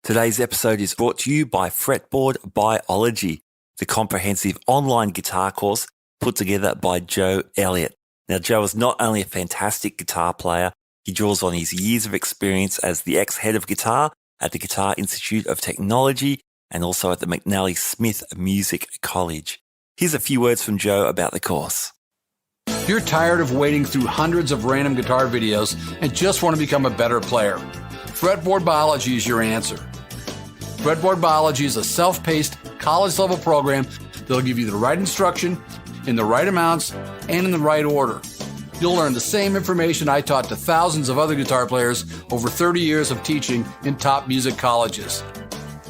Today's episode is brought to you by Fretboard Biology, the comprehensive online guitar course put together by Joe Elliott. Now, Joe is not only a fantastic guitar player, he draws on his years of experience as the ex-head of guitar at the Guitar Institute of Technology and also at the McNally Smith Music College. Here's a few words from Joe about the course. You're tired of wading through hundreds of random guitar videos and just want to become a better player. Fretboard Biology is your answer. Fretboard Biology is a self-paced, college-level program that'll give you the right instruction, in the right amounts, and in the right order. You'll learn the same information I taught to thousands of other guitar players over 30 years of teaching in top music colleges.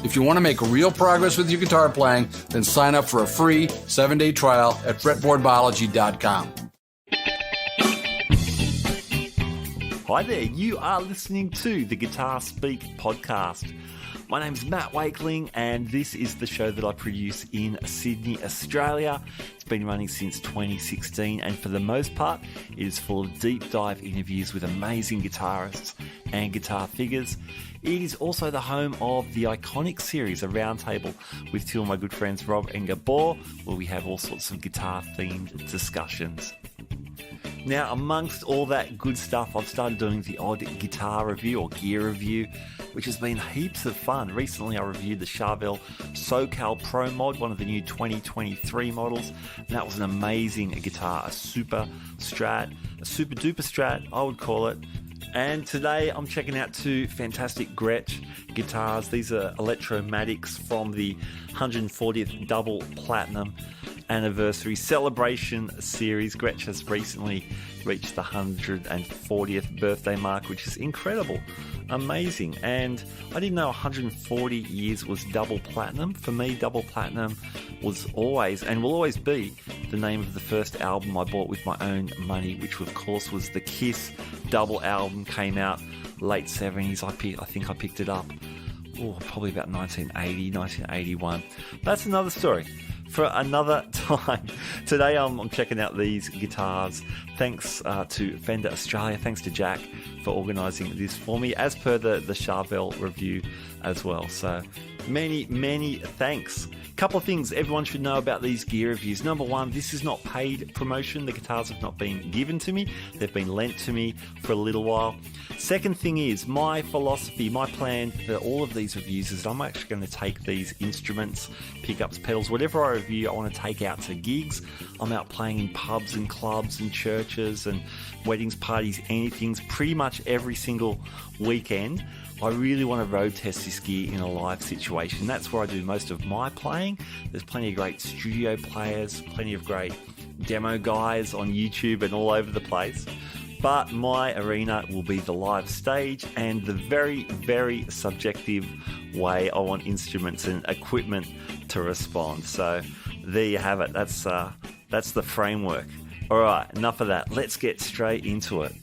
If you want to make real progress with your guitar playing, then sign up for a free 7-day trial at fretboardbiology.com. Hi there, you are listening to the Guitar Speak podcast. My name's Matt Wakeling and this is the show that I produce in Sydney, Australia. It's been running since 2016 and for the most part it is full of deep dive interviews with amazing guitarists and guitar figures. It is also the home of the iconic series, A Roundtable, with two of my good friends Rob and Gabor, where we have all sorts of guitar-themed discussions. Now, amongst all that good stuff, I've started doing the odd guitar review or gear review, which has been heaps of fun. Recently, I reviewed the Charvel SoCal Pro Mod, one of the new 2023 models, and that was an amazing guitar, a super duper strat, I would call it. And today I'm checking out two fantastic Gretsch guitars. These are Electromatics from the 140th Double Platinum Anniversary Celebration Series. Gretsch has recently reached the 140th birthday mark, which is incredible, amazing. And I didn't know 140 years was double platinum. For me, double platinum was always and will always be the name of the first album I bought with my own money, which of course was the Kiss double album. Came out late 70s. I think I picked it up probably about 1980, 1981. That's another story for another time. Today I'm checking out these guitars. Thanks to Fender Australia. Thanks to Jack for organising this for me, as per the Charvel review as well. So many thanks. Couple of things everyone should know about these gear reviews. Number one, this is not paid promotion. The guitars have not been given to me. They've been lent to me for a little while. Second thing is, my philosophy, my plan for all of these reviews is I'm actually going to take these instruments, pickups, pedals, whatever I review, I want to take out to gigs. I'm out playing in pubs and clubs and churches and weddings, parties, anything, pretty much every single weekend. I really want to road test this gear in a live situation. That's where I do most of my playing. There's plenty of great studio players, plenty of great demo guys on YouTube and all over the place. But my arena will be the live stage and the very subjective way I want instruments and equipment to respond. So there you have it. That's the framework. All right, enough of that. Let's get straight into it.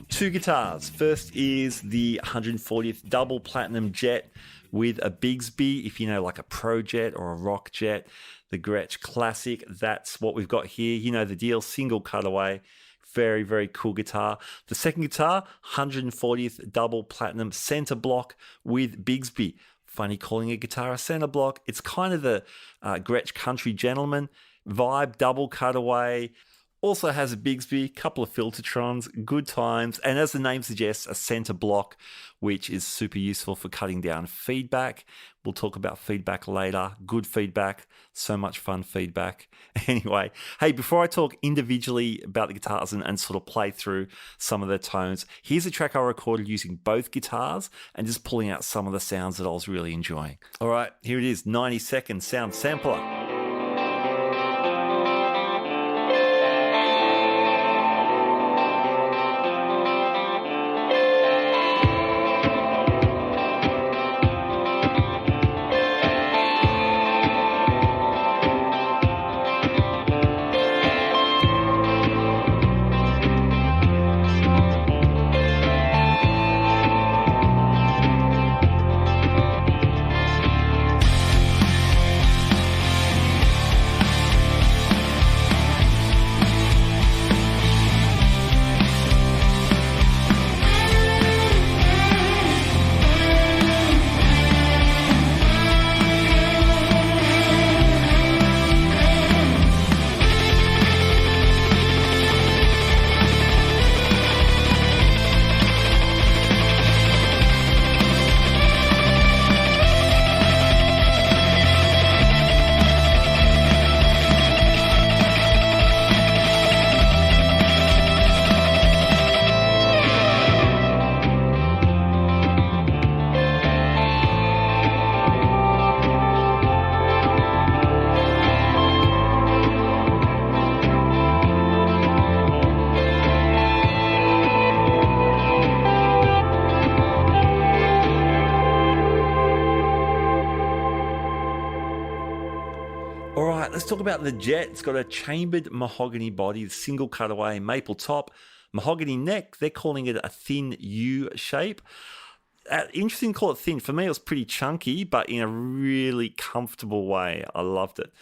Two guitars. First is the 140th Double Platinum Jet with a Bigsby, if you know, like a Pro Jet or a Rock Jet. The Gretsch Classic, that's what we've got here. You know the deal, single cutaway. Very cool guitar. The second guitar, 140th Double Platinum Center Block with Bigsby. Funny calling a guitar a center block. It's kind of the Gretsch Country Gentleman vibe, double cutaway. Also has a Bigsby, couple of Filtertrons, good times, and as the name suggests, a center block, which is super useful for cutting down feedback. We'll talk about feedback later. Good feedback, so much fun feedback. Anyway, hey, before I talk individually about the guitars and sort of play through some of the tones, here's a track I recorded using both guitars and just pulling out some of the sounds that I was really enjoying. All right, here it is, 90-second sound sampler. All right, let's talk about the Jet. It's got a chambered mahogany body, single cutaway, maple top, mahogany neck. They're calling it a thin U shape. Interesting to call it thin. For me, it was pretty chunky, but in a really comfortable way. I loved it.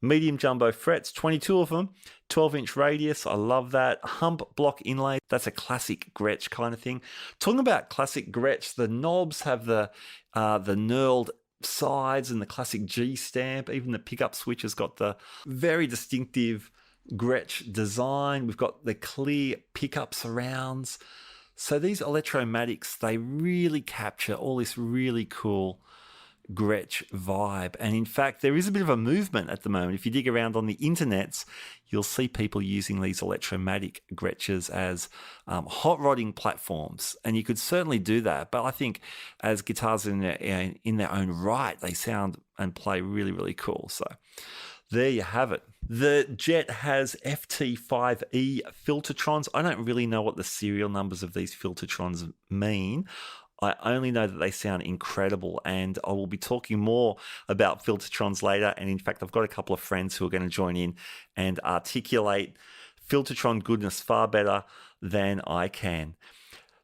Medium jumbo frets, 22 of them, 12-inch radius. I love that. Hump block inlay. That's a classic Gretsch kind of thing. Talking about classic Gretsch, the knobs have the knurled sides and the classic G stamp. Even the pickup switch has got the very distinctive Gretsch design. We've got the clear pickup surrounds. So these Electromatics, they really capture all this really cool Gretsch vibe. And in fact, there is a bit of a movement at the moment. If you dig around on the internets, you'll see people using these Electromatic Gretches as hot rodding platforms. And you could certainly do that. But I think as guitars in their own right, they sound and play really, really cool. So there you have it. The Jet has FT5E Filtertrons. I don't really know what the serial numbers of these Filtertrons mean. I only know that they sound incredible, and I will be talking more about Filtertrons later. And in fact, I've got a couple of friends who are going to join in and articulate Filtertron goodness far better than I can.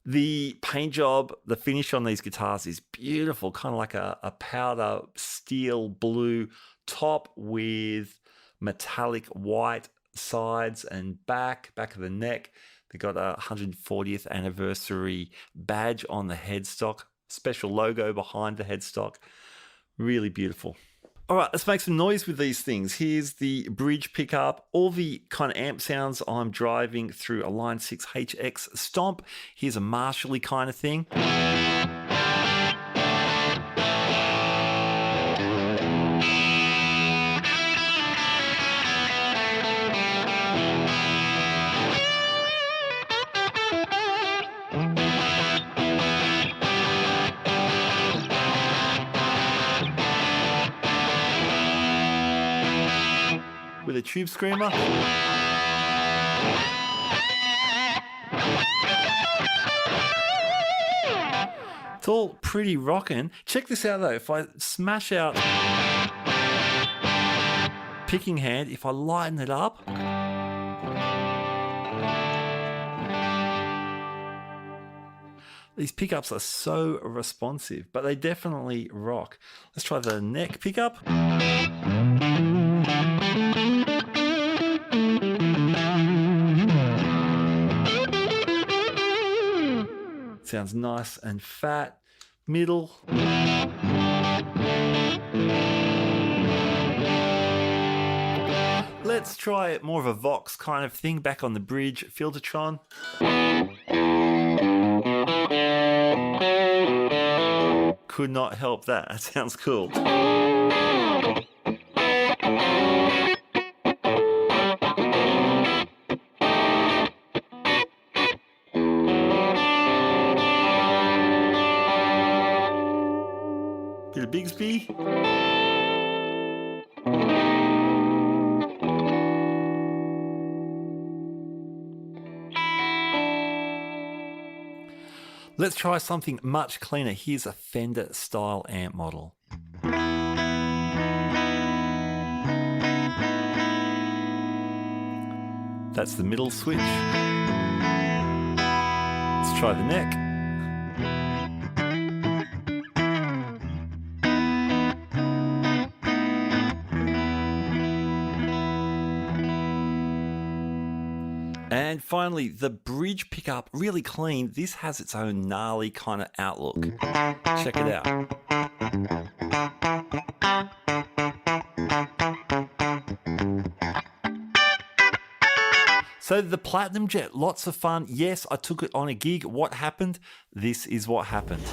The paint job, the finish on these guitars is beautiful, kind of like a powder steel blue top with metallic white sides and back of the neck. They got a 140th anniversary badge on the headstock, special logo behind the headstock. Really beautiful. All right, let's make some noise with these things. Here's the bridge pickup, all the kind of amp sounds I'm driving through a Line 6 HX Stomp. Here's a Marshall-y kind of thing. With a tube screamer. It's all pretty rockin'. Check this out though, if I smash out picking hand, if I lighten it up, these pickups are so responsive, but they definitely rock. Let's try the neck pickup. Sounds nice and fat. Middle. Let's try more of a Vox kind of thing back on the bridge. Filtertron. Could not help that. That sounds cool. Bit of Bigsby. Let's try something much cleaner. Here's a Fender style amp model. That's the middle switch. Let's try the neck. And finally, the bridge pickup, really clean. This has its own gnarly kind of outlook. Check it out. So the Platinum Jet, lots of fun. Yes, I took it on a gig. What happened? This is what happened.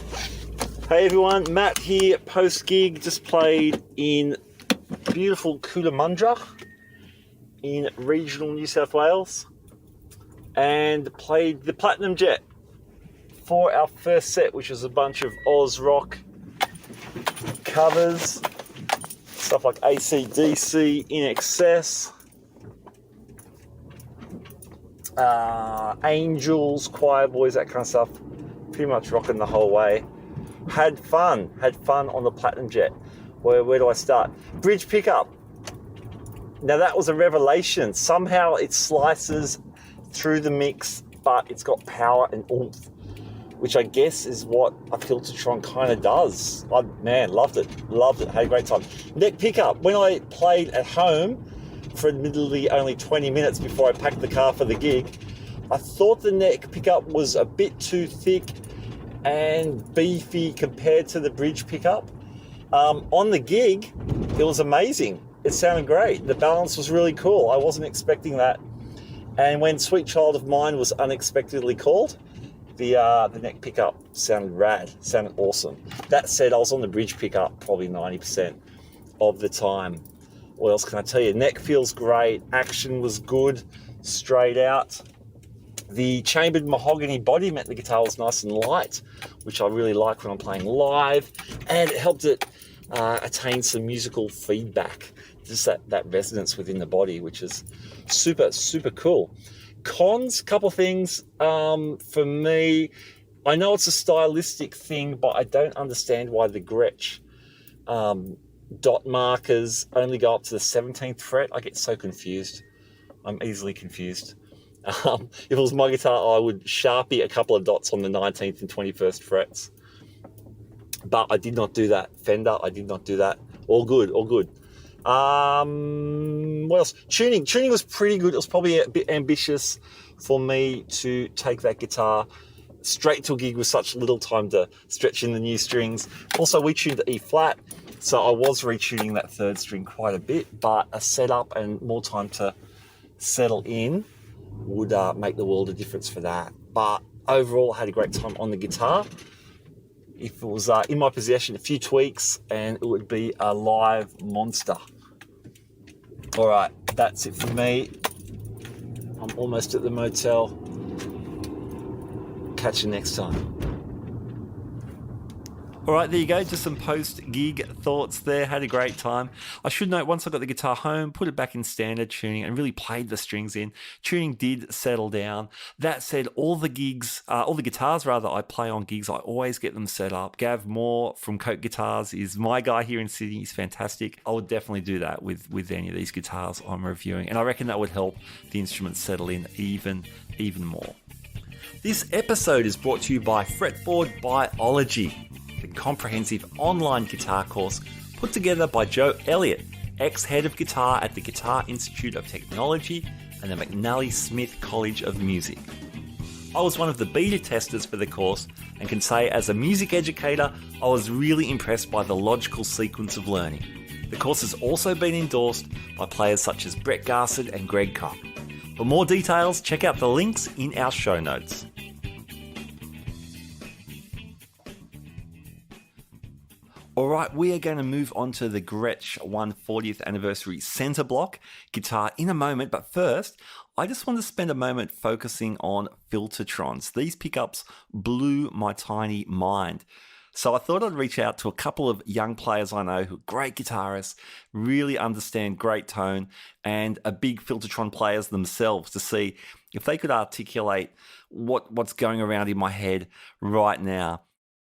Hey everyone, Matt here, post-gig. Just played in beautiful Coolamundra in regional New South Wales. And played the Platinum Jet for our first set, which was a bunch of Oz rock covers, stuff like AC/DC, In Excess, Angels, Choir Boys, that kind of stuff. Pretty much rocking the whole way. Had fun on the Platinum Jet. Where do I start? Bridge pickup. Now that was a revelation. Somehow it slices through the mix, but it's got power and oomph, which I guess is what a Filtertron kind of does. Loved it. Had a great time. Neck pickup. When I played at home for admittedly only 20 minutes before I packed the car for the gig, I thought the neck pickup was a bit too thick and beefy compared to the bridge pickup. On the gig, it was amazing. It sounded great. The balance was really cool. I wasn't expecting that. And when Sweet Child of Mine was unexpectedly called, the neck pickup sounded rad, sounded awesome. That said, I was on the bridge pickup probably 90% of the time. What else can I tell you? Neck feels great. Action was good, straight out. The chambered mahogany body meant the guitar was nice and light, which I really like when I'm playing live. And it helped it attain some musical feedback. Just that resonance within the body, which is super, super cool. Cons, couple things. For me, I know it's a stylistic thing, but I don't understand why the Gretsch dot markers only go up to the 17th fret. I get so confused. I'm easily confused. If it was my guitar, I would Sharpie a couple of dots on the 19th and 21st frets. But I did not do that. Fender, I did not do that. All good. What else? Tuning was pretty good. It was probably a bit ambitious for me to take that guitar straight to a gig with such little time to stretch in the new strings. Also, we tuned to E flat, so I was retuning that third string quite a bit, but a setup and more time to settle in would make the world a difference for that. But overall, I had a great time on the guitar. If it was in my possession, a few tweaks, and it would be a live monster. All right, that's it for me. I'm almost at the motel. Catch you next time. All right, there you go. Just some post-gig thoughts there. Had a great time. I should note, once I got the guitar home, put it back in standard tuning and really played the strings in. Tuning did settle down. That said, all the guitars I play on gigs, I always get them set up. Gav Moore from Coke Guitars is my guy here in Sydney. He's fantastic. I would definitely do that with any of these guitars I'm reviewing. And I reckon that would help the instruments settle in even more. This episode is brought to you by Fretboard Biology, the comprehensive online guitar course put together by Joe Elliott, ex-head of guitar at the Guitar Institute of Technology and the McNally Smith College of Music. I was one of the beta testers for the course and can say, as a music educator, I was really impressed by the logical sequence of learning. The course has also been endorsed by players such as Brett Garsed and Greg Koch. For more details, check out the links in our show notes. All right, we are going to move on to the Gretsch 140th anniversary centre block guitar in a moment. But first, I just want to spend a moment focusing on Filtertrons. These pickups blew my tiny mind. So I thought I'd reach out to a couple of young players I know who are great guitarists, really understand great tone, and are big Filtertron players themselves to see if they could articulate what's going around in my head right now.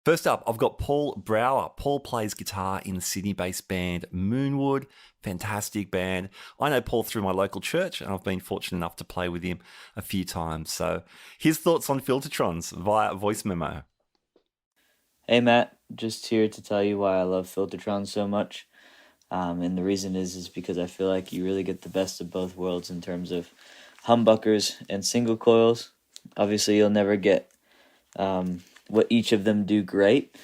First up, I've got Paul Brouwer. Paul plays guitar in the Sydney-based band Moonwood. Fantastic band. I know Paul through my local church, and I've been fortunate enough to play with him a few times. So his thoughts on Filtertrons via voice memo. Hey Matt, just here to tell you why I love Filtertron so much. And the reason is because I feel like you really get the best of both worlds in terms of humbuckers and single coils. Obviously, you'll never get what each of them do great,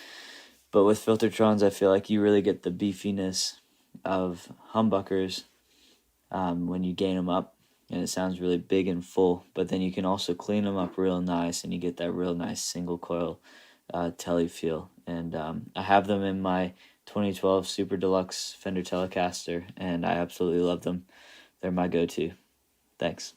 but with Filtertrons, I feel like you really get the beefiness of humbuckers when you gain them up, and it sounds really big and full, but then you can also clean them up real nice, and you get that real nice single coil telly feel. And I have them in my 2012 Super Deluxe Fender Telecaster, and I absolutely love them. They're my go-to. Thanks.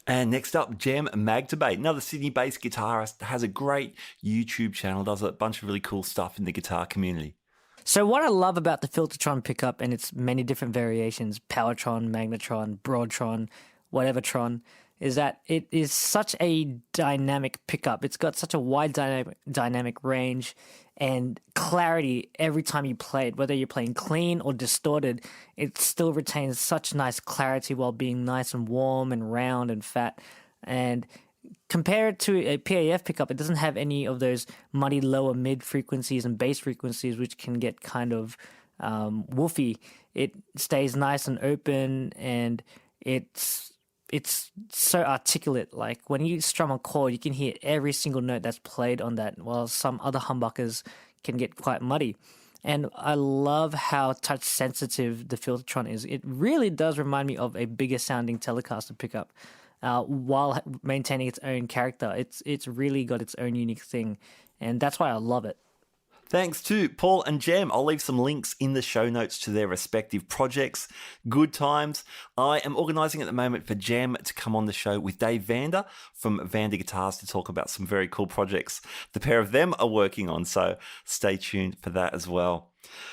And next up, Jem Magtibay, another Sydney-based guitarist, has a great YouTube channel, does a bunch of really cool stuff in the guitar community. So what I love about the Filtertron pickup and its many different variations, Powertron, Magnetron, Broadtron, whatever Tron, is that it is such a dynamic pickup. It's got such a wide dynamic range and clarity every time you play it. Whether you're playing clean or distorted, it still retains such nice clarity while being nice and warm and round and fat. And compare it to a PAF pickup, it doesn't have any of those muddy lower mid frequencies and bass frequencies, which can get kind of woofy. It stays nice and open, and it's so articulate. Like when you strum a chord, you can hear every single note that's played on that, while some other humbuckers can get quite muddy. And I love how touch sensitive the Filtertron is. It really does remind me of a bigger sounding Telecaster pickup, while maintaining its own character. It's really got its own unique thing, and that's why I love it. Thanks to Paul and Jem. I'll leave some links in the show notes to their respective projects. Good times. I am organising at the moment for Jem to come on the show with Dave Vander from Vander Guitars to talk about some very cool projects the pair of them are working on, so stay tuned for that as well.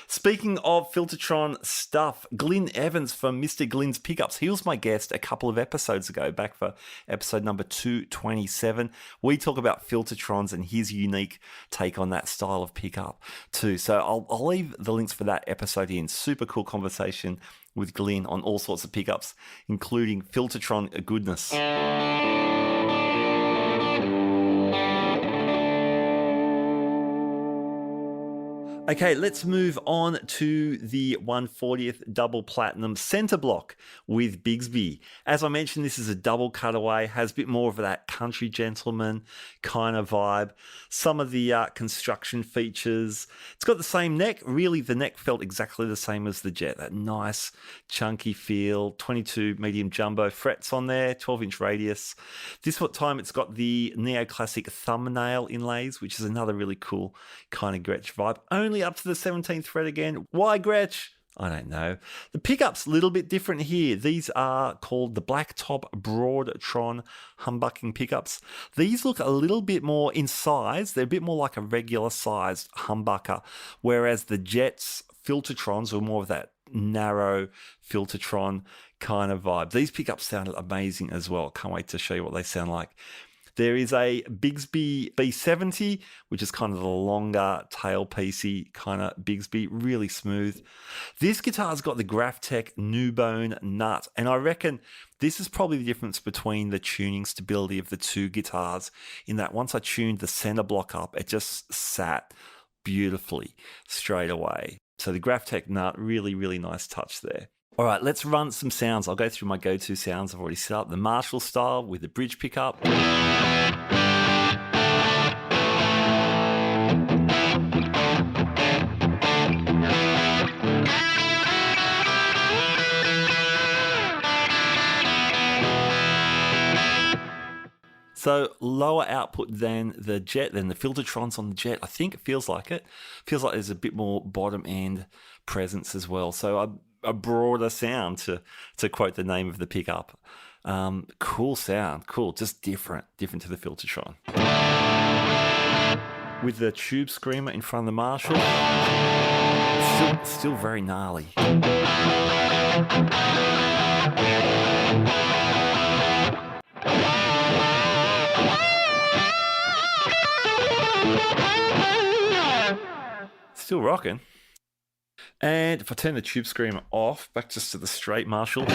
Speaking of Filtertron stuff, Glyn Evans from Mr. Glyn's Pickups. He was my guest a couple of episodes ago, back for episode number 227. We talk about Filtertrons and his unique take on that style of pickup too. So I'll leave the links for that episode in. Super cool conversation with Glyn on all sorts of pickups, including Filtertron goodness. Okay, let's move on to the 140th double platinum center block with Bigsby. As I mentioned, this is a double cutaway, has a bit more of that country gentleman kind of vibe. Some of the construction features. It's got the same neck. Really, the neck felt exactly the same as the Jet. That nice chunky feel, 22 medium jumbo frets on there, 12-inch radius. This time it's got the neoclassic thumbnail inlays, which is another really cool kind of Gretsch vibe. Only up to the 17th fret again. Why Gretsch? I don't know. The pickup's a little bit different here. These are called the Blacktop Broadtron humbucking pickups. These look a little bit more in size. They're a bit more like a regular sized humbucker, whereas the Jet's Filtertrons were more of that narrow Filtertron kind of vibe. These pickups sounded amazing as well. Can't wait to show you what they sound like. There is a Bigsby B70, which is kind of the longer tailpiecey kind of Bigsby, really smooth. This guitar's got the Graphtec Newbone nut, and I reckon this is probably the difference between the tuning stability of the two guitars, in that once I tuned the center block up, it just sat beautifully straight away. So the Graphtec nut, really, really nice touch there. All right, let's run some sounds. I'll go through my go-to sounds I've already set up. The Marshall style with the bridge pickup. So lower output than the Jet, than the Filtertrons on the Jet. I think it feels like it. Feels like there's a bit more bottom end presence as well. So a broader sound, to quote the name of the pickup. Cool sound, cool, just different to the Filtertron. With the tube screamer in front of the Marshall, still very gnarly. Still rocking. And if I turn the tube screamer off, back just to the straight Marshall,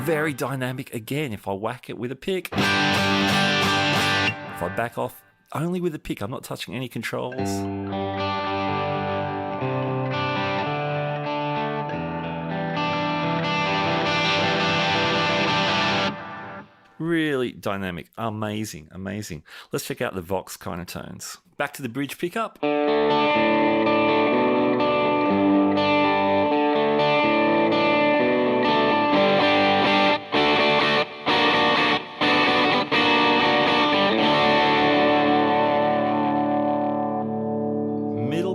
very dynamic again if I whack it with a pick. If I back off, only with a pick, I'm not touching any controls. Really dynamic, amazing. Let's check out the Vox kind of tones. Back to the bridge pickup.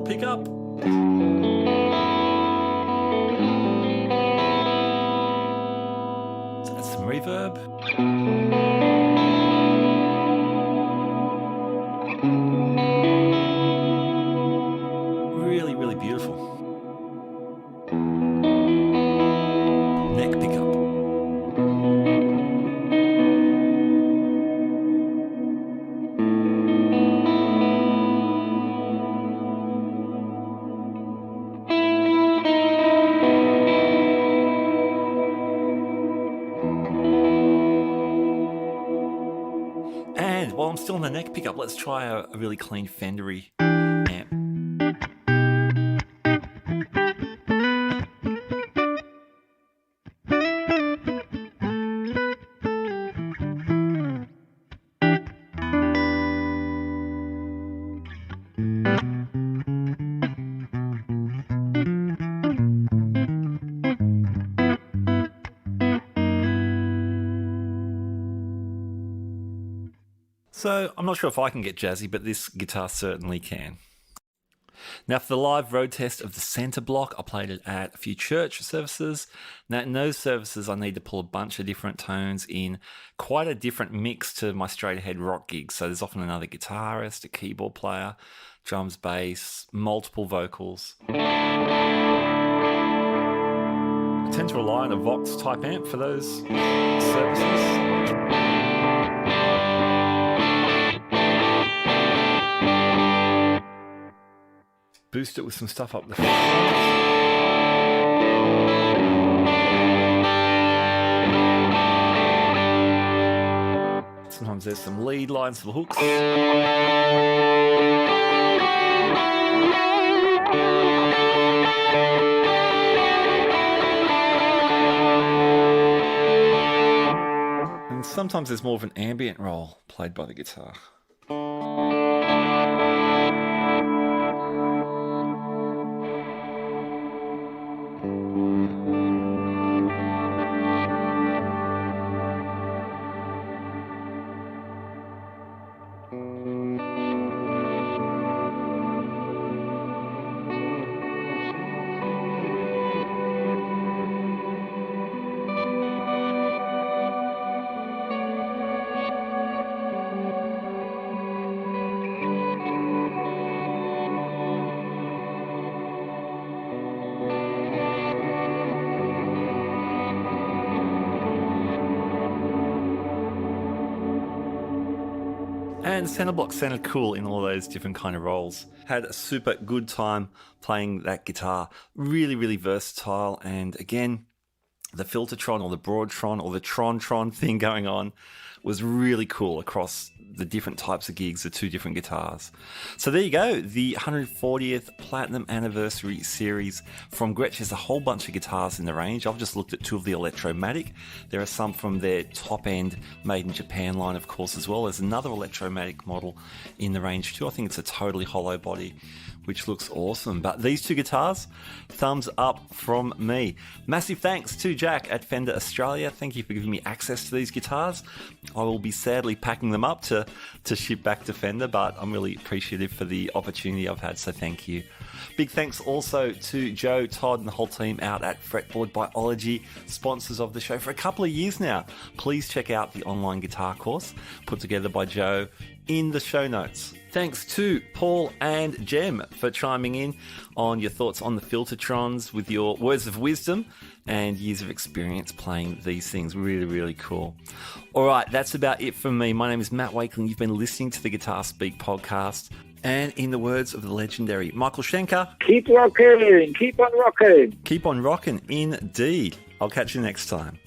Pickup. That's some reverb. Really, really beautiful. Neck pickup. still on the neck pickup, let's try a really clean Fendery amp. So I'm not sure if I can get jazzy, but this guitar certainly can. Now for the live road test of the centre block, I played it at a few church services. Now in those services I need to pull a bunch of different tones in quite a different mix to my straight ahead rock gigs. So there's often another guitarist, a keyboard player, drums, bass, multiple vocals. I tend to rely on a Vox type amp for those services. Boost it with some stuff up the front. Sometimes there's some lead lines for the hooks. And sometimes there's more of an ambient role played by the guitar. And centre block sounded cool in all those different kind of roles. Had a super good time playing that guitar. Really, really versatile. And again, the Filtertron or the Broadtron or the Tron thing going on was really cool across the different types of gigs, the two different guitars. So there you go, the 140th Platinum Anniversary Series from Gretsch. There's a whole bunch of guitars in the range. I've just looked at two of the Electromatic. There are some from their top-end Made in Japan line, of course, as well. There's another Electromatic model in the range too. I think it's a totally hollow body, which looks awesome. But these two guitars, thumbs up from me. Massive thanks to Jack at Fender Australia. Thank you for giving me access to these guitars. I will be sadly packing them up to ship back to Fender, but I'm really appreciative for the opportunity I've had, so thank you. Big thanks also to Joe, Todd, and the whole team out at Fretboard Biology, sponsors of the show for a couple of years now. Please check out the online guitar course put together by Joe in the show notes. Thanks to Paul and Jem for chiming in on your thoughts on the Filtertrons with your words of wisdom and years of experience playing these things. Really, really cool. All right, that's about it from me. My name is Matt Wakeling. You've been listening to the Guitar Speak podcast. And in the words of the legendary Michael Schenker, keep rocking, keep on rocking. Keep on rocking, indeed. I'll catch you next time.